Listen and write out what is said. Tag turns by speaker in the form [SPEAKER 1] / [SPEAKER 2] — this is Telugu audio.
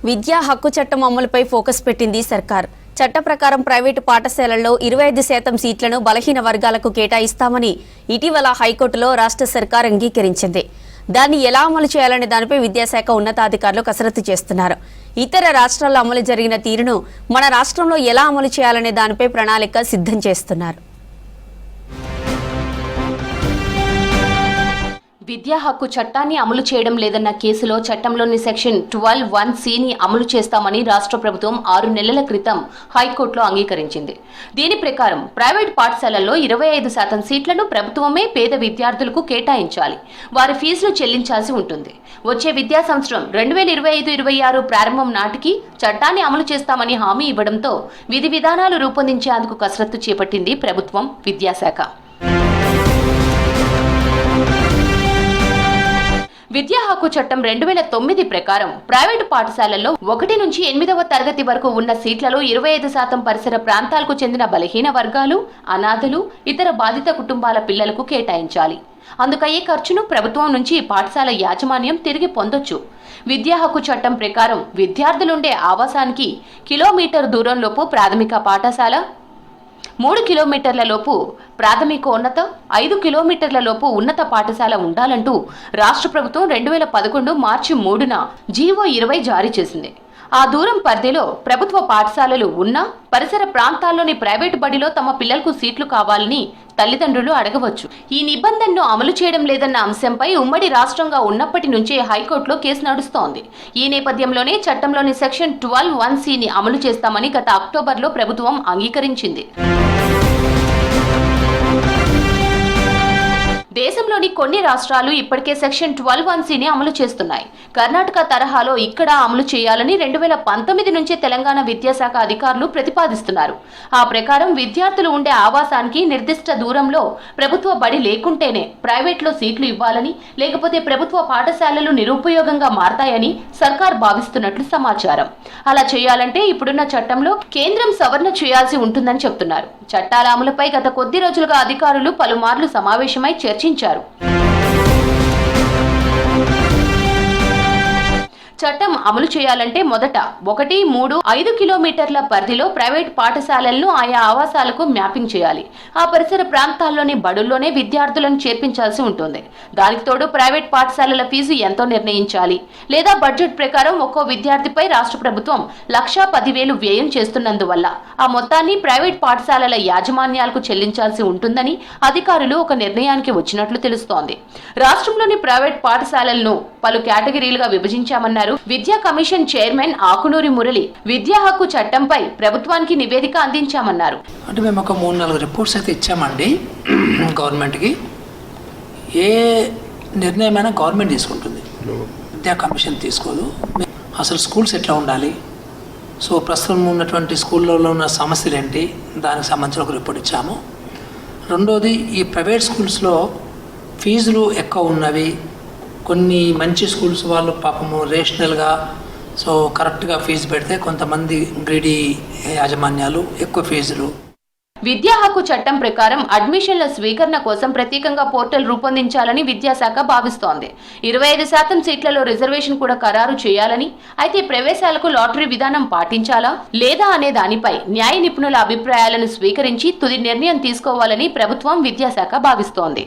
[SPEAKER 1] విద్యా హక్కు చట్టం అమలుపై ఫోకస్ పెట్టింది సర్కార్. చట్ట ప్రకారం ప్రైవేటు పాఠశాలల్లో 25% సీట్లను బలహీన వర్గాలకు కేటాయిస్తామని ఇటీవల హైకోర్టులో రాష్ట్ర సర్కార్ అంగీకరించింది. దాన్ని ఎలా అమలు చేయాలనే దానిపై విద్యాశాఖ ఉన్నతాధికారులు కసరత్తు చేస్తున్నారు. ఇతర రాష్ట్రాల్లో అమలు జరిగిన తీరును మన రాష్ట్రంలో ఎలా అమలు చేయాలనే దానిపై ప్రణాళిక సిద్ధం చేస్తున్నారు.
[SPEAKER 2] విద్యా హక్కు చట్టాన్ని అమలు చేయడం లేదన్న కేసులో చట్టంలోని సెక్షన్ 12(1)(c)ని అమలు చేస్తామని రాష్ట్ర ప్రభుత్వం 6 నెలల క్రితం హైకోర్టులో అంగీకరించింది. దీని ప్రకారం ప్రైవేట్ పాఠశాలల్లో 25% సీట్లను ప్రభుత్వమే పేద విద్యార్థులకు కేటాయించాలి. వారి ఫీజులు చెల్లించాల్సి ఉంటుంది. వచ్చే విద్యా సంవత్సరం 2025-26 ప్రారంభం నాటికి చట్టాన్ని అమలు చేస్తామని హామీ ఇవ్వడంతో విధి విధానాలు రూపొందించేందుకు కసరత్తు చేపట్టింది ప్రభుత్వం, విద్యాశాఖ. విద్యా హక్కు చట్టం 2009 ప్రకారం ప్రైవేటు పాఠశాలల్లో 1 నుంచి 8వ తరగతి వరకు ఉన్న సీట్లలో 25% పరిసర ప్రాంతాలకు చెందిన బలహీన వర్గాలు, అనాథలు, ఇతర బాధిత కుటుంబాల పిల్లలకు కేటాయించాలి. అందుకయ్యే ఖర్చును ప్రభుత్వం నుంచి పాఠశాల యాజమాన్యం తిరిగి పొందొచ్చు. విద్యా హక్కు చట్టం ప్రకారం విద్యార్థులుండే ఆవాసానికి కిలోమీటర్ దూరంలోపు ప్రాథమిక పాఠశాల, 3 కిలోమీటర్ల లోపు ప్రాథమికోన్నత, 5 కిలోమీటర్ల లోపు ఉన్నత పాఠశాల ఉండాలంటూ రాష్ట్ర ప్రభుత్వం 2011 మార్చి 3న జీవో 20 జారీ చేసింది. ఆ దూరం పరిధిలో ప్రభుత్వ పాఠశాలలు ఉన్నా పరిసర ప్రాంతాల్లోని ప్రైవేటు బడిలో తమ పిల్లలకు సీట్లు కావాలని తల్లిదండ్రులు అడగవచ్చు. ఈ నిబంధనను అమలు చేయడం లేదన్న అంశంపై ఉమ్మడి రాష్ట్రంగా ఉన్నప్పటి నుంచే హైకోర్టులో కేసు నడుస్తోంది. ఈ నేపథ్యంలోనే చట్టంలోని సెక్షన్ 12(1)(c)ని అమలు చేస్తామని గత అక్టోబర్లో ప్రభుత్వం అంగీకరించింది. దేశంలోని కొన్ని రాష్ట్రాలు ఇప్పటికే సెక్షన్ 12(1)(c)ని అమలు చేస్తున్నాయి. కర్ణాటక తరహాలో ఇక్కడ అమలు చేయాలని 2019 నుంచే తెలంగాణ విద్యాశాఖ అధికారులు ప్రతిపాదిస్తున్నారు. ఆ ప్రకారం విద్యార్థులు ఉండే ఆవాసానికి నిర్దిష్ట దూరంలో ప్రభుత్వ బడి లేకుంటేనే ప్రైవేట్లో సీట్లు ఇవ్వాలని, లేకపోతే ప్రభుత్వ పాఠశాలలు నిరుపయోగంగా మారతాయని సర్కార్ భావిస్తున్నట్లు సమాచారం. అలా చేయాలంటే ఇప్పుడున్న చట్టంలో కేంద్రం సవరణ చేయాల్సి ఉంటుందని చెప్తున్నారు. చట్టాల అమలుపై గత కొద్ది రోజులుగా అధికారులు పలుమార్లు సమావేశమై చర్చించారు. చట్టం అమలు చేయాలంటే మొదట 1, 3, 5 కిలోమీటర్ల పరిధిలో ప్రైవేట్ పాఠశాలలను ఆయా ఆవాసాలకు మ్యాపింగ్ చేయాలి. ఆ పరిసర ప్రాంతాల్లోని బడుల్లోనే విద్యార్థులను చేర్పించాల్సి ఉంటుంది. దానికి తోడు ప్రైవేట్ పాఠశాలల ఫీజు ఎంతో నిర్ణయించాలి. లేదా బడ్జెట్ ప్రకారం ఒక్కో విద్యార్థిపై రాష్ట్ర ప్రభుత్వం 1,10,000 వ్యయం చేస్తున్నందువల్ల ఆ మొత్తాన్ని ప్రైవేట్ పాఠశాలల యాజమాన్యాలకు చెల్లించాల్సి ఉంటుందని అధికారులు ఒక నిర్ణయానికి వచ్చినట్లు తెలుస్తోంది. రాష్ట్రంలోని ప్రైవేట్ పాఠశాలలను పలు కేటగిరీలుగా విభజించామన్నారు విద్యా కమిషన్ చైర్మన్ ఆకునూరి మురళి. విద్యా హక్కు చట్టంపై ప్రభుత్వానికి నివేదిక అందించామన్నారు.
[SPEAKER 3] అంటే మేము ఒక 3-4 రిపోర్ట్స్ అయితే ఇచ్చామండి గవర్నమెంట్కి. ఏ నిర్ణయమైనా గవర్నమెంట్ తీసుకుంటుంది, విద్యా కమిషన్ తీసుకోదు. అసలు స్కూల్స్ ఎట్లా ఉండాలి, సో ప్రస్తుతం ఉన్నటువంటి స్కూళ్ళలో ఉన్న సమస్యలు ఏంటి, దానికి సంబంధించిన ఒక రిపోర్ట్ ఇచ్చాము. రెండోది, ఈ ప్రైవేట్ స్కూల్స్లో ఫీజులు ఎక్కువ ఉన్నవి. కొన్ని మంచి స్కూల్స్ వాళ్ళు పాపము రేషనల్గా సో కరెక్ట్గా ఫీజు పెడితే కొంతమంది గ్రీడీ యాజమాన్యాలు ఎక్కువ ఫీజులు.
[SPEAKER 2] విద్యా హక్కు చట్టం ప్రకారం అడ్మిషన్ల స్వీకరణ కోసం ప్రత్యేకంగా పోర్టల్ రూపొందించాలని విద్యాశాఖ భావిస్తోంది. 25% సీట్లలో రిజర్వేషన్ కూడా ఖరారు చేయాలని, అయితే ప్రవేశాలకు లాటరీ విధానం పాటించాలా లేదా అనే దానిపై న్యాయ నిపుణుల అభిప్రాయాలను స్వీకరించి తుది నిర్ణయం తీసుకోవాలని ప్రభుత్వం, విద్యాశాఖ భావిస్తోంది.